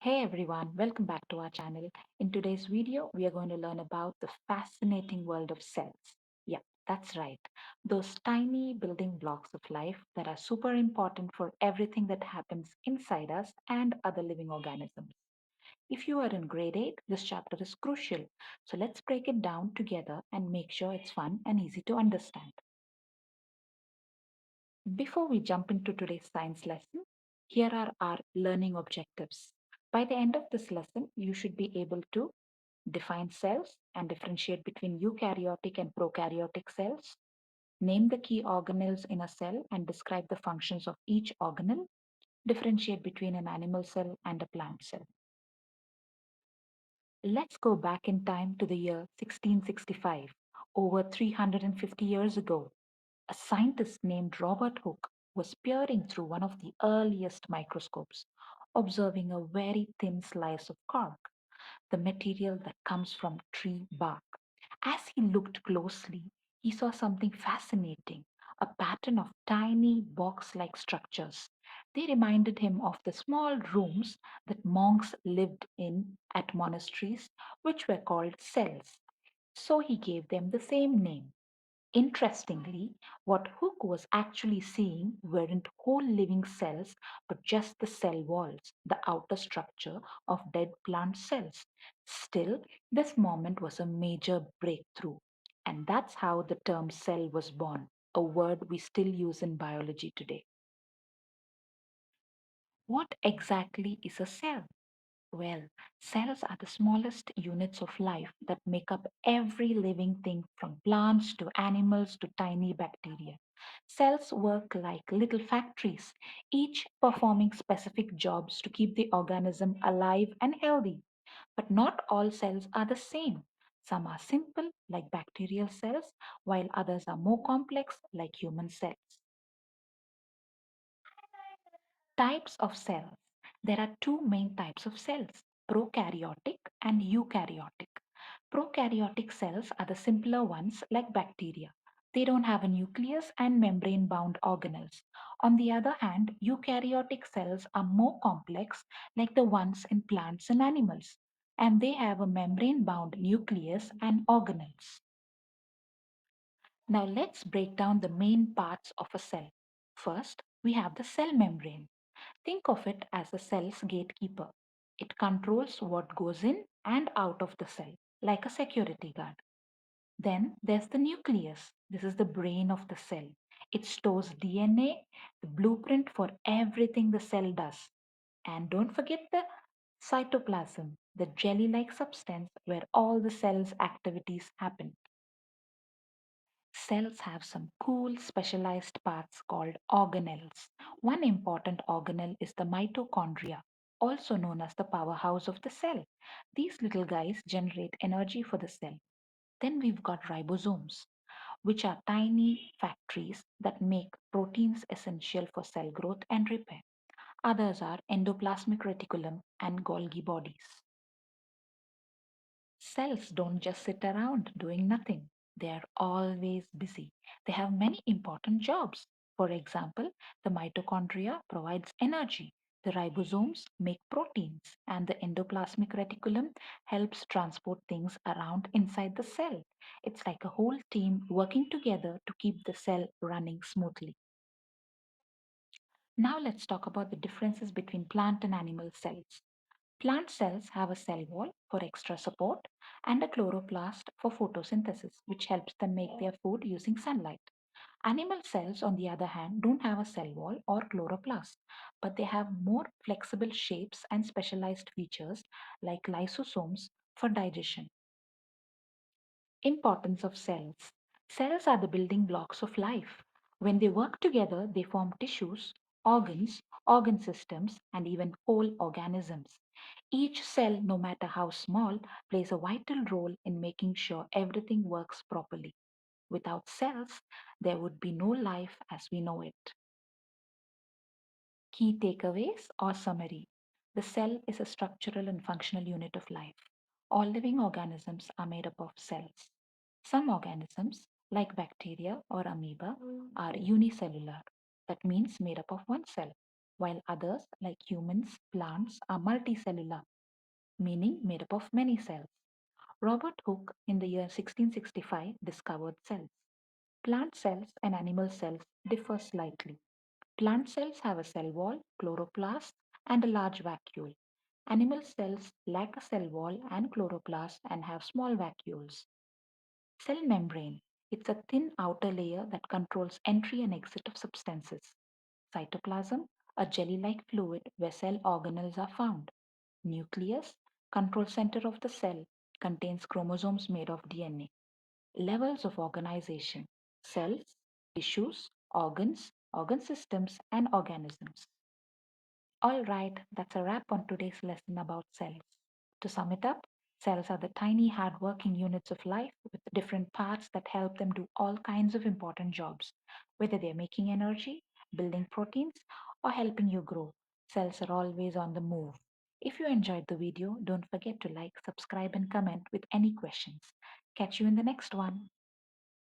Hey everyone, welcome back to our channel. In today's video, we are going to learn about the fascinating world of cells. Yeah, that's right. Those tiny building blocks of life that are super important for everything that happens inside us and other living organisms. If you are in grade 8, this chapter is crucial. So let's break it down together and make sure it's fun and easy to understand. Before we jump into today's science lesson, here are our learning objectives. By the end of this lesson, you should be able to define cells and differentiate between eukaryotic and prokaryotic cells, name the key organelles in a cell and describe the functions of each organelle, differentiate between an animal cell and a plant cell. Let's go back in time to the year 1665, over 350 years ago. A scientist named Robert Hooke was peering through one of the earliest microscopes, observing a very thin slice of cork, the material that comes from tree bark. As he looked closely, he saw something fascinating, a pattern of tiny box like structures. They reminded him of the small rooms that monks lived in at monasteries, which were called cells. So he gave them the same name. Interestingly, what Hooke was actually seeing weren't whole living cells, but just the cell walls, the outer structure of dead plant cells. Still, this moment was a major breakthrough. And that's how the term cell was born, a word we still use in biology today. What exactly is a cell? Well, cells are the smallest units of life that make up every living thing from plants to animals to tiny bacteria. Cells work like little factories, each performing specific jobs to keep the organism alive and healthy. But not all cells are the same. Some are simple, like bacterial cells, while others are more complex, like human cells. Types of cells. There are two main types of cells, prokaryotic and eukaryotic. Prokaryotic cells are the simpler ones like bacteria. They don't have a nucleus and membrane bound organelles. On the other hand, eukaryotic cells are more complex like the ones in plants and animals, and they have a membrane bound nucleus and organelles. Now let's break down the main parts of a cell. First, we have the cell membrane. Think of it as a cell's gatekeeper. It controls what goes in and out of the cell, like a security guard. Then there's the nucleus. This is the brain of the cell. It stores DNA, the blueprint for everything the cell does. And don't forget the cytoplasm, the jelly like substance where all the cell's activities happen. Cells have some cool specialized parts called organelles. One important organelle is the mitochondria, also known as the powerhouse of the cell. These little guys generate energy for the cell. Then we've got ribosomes, which are tiny factories that make proteins essential for cell growth and repair. Others are endoplasmic reticulum and Golgi bodies. Cells don't just sit around doing nothing. They are always busy. They have many important jobs. For example, the mitochondria provides energy, the ribosomes make proteins, and the endoplasmic reticulum helps transport things around inside the cell. It's like a whole team working together to keep the cell running smoothly. Now let's talk about the differences between plant and animal cells. Plant cells have a cell wall for extra support and a chloroplast for photosynthesis, which helps them make their food using sunlight. Animal cells, on the other hand, don't have a cell wall or chloroplast, but they have more flexible shapes and specialized features like lysosomes for digestion. Importance of cells. Cells are the building blocks of life. When they work together, they form tissues, organs, organ systems, and even whole organisms. Each cell, no matter how small, plays a vital role in making sure everything works properly. Without cells, there would be no life as we know it. Key takeaways or summary. The cell is a structural and functional unit of life. All living organisms are made up of cells. Some organisms, like bacteria or amoeba, are unicellular, that means made up of one cell, while others, like humans, plants, are multicellular, meaning made up of many cells. Robert Hooke in the year 1665 discovered cells. Plant cells and animal cells differ slightly. Plant cells have a cell wall, chloroplast, and a large vacuole. Animal cells lack a cell wall and chloroplast and have small vacuoles. Cell membrane. It's a thin outer layer that controls entry and exit of substances. Cytoplasm, a jelly-like fluid where cell organelles are found. Nucleus, control center of the cell, contains chromosomes made of DNA. Levels of organization: cells, tissues, organs, organ systems, and organisms. All right, that's a wrap on today's lesson about cells. To sum it up, cells are the tiny, hard-working units of life with different parts that help them do all kinds of important jobs. Whether they're making energy, building proteins, or helping you grow, cells are always on the move. If you enjoyed the video, don't forget to like, subscribe, and comment with any questions. Catch you in the next one.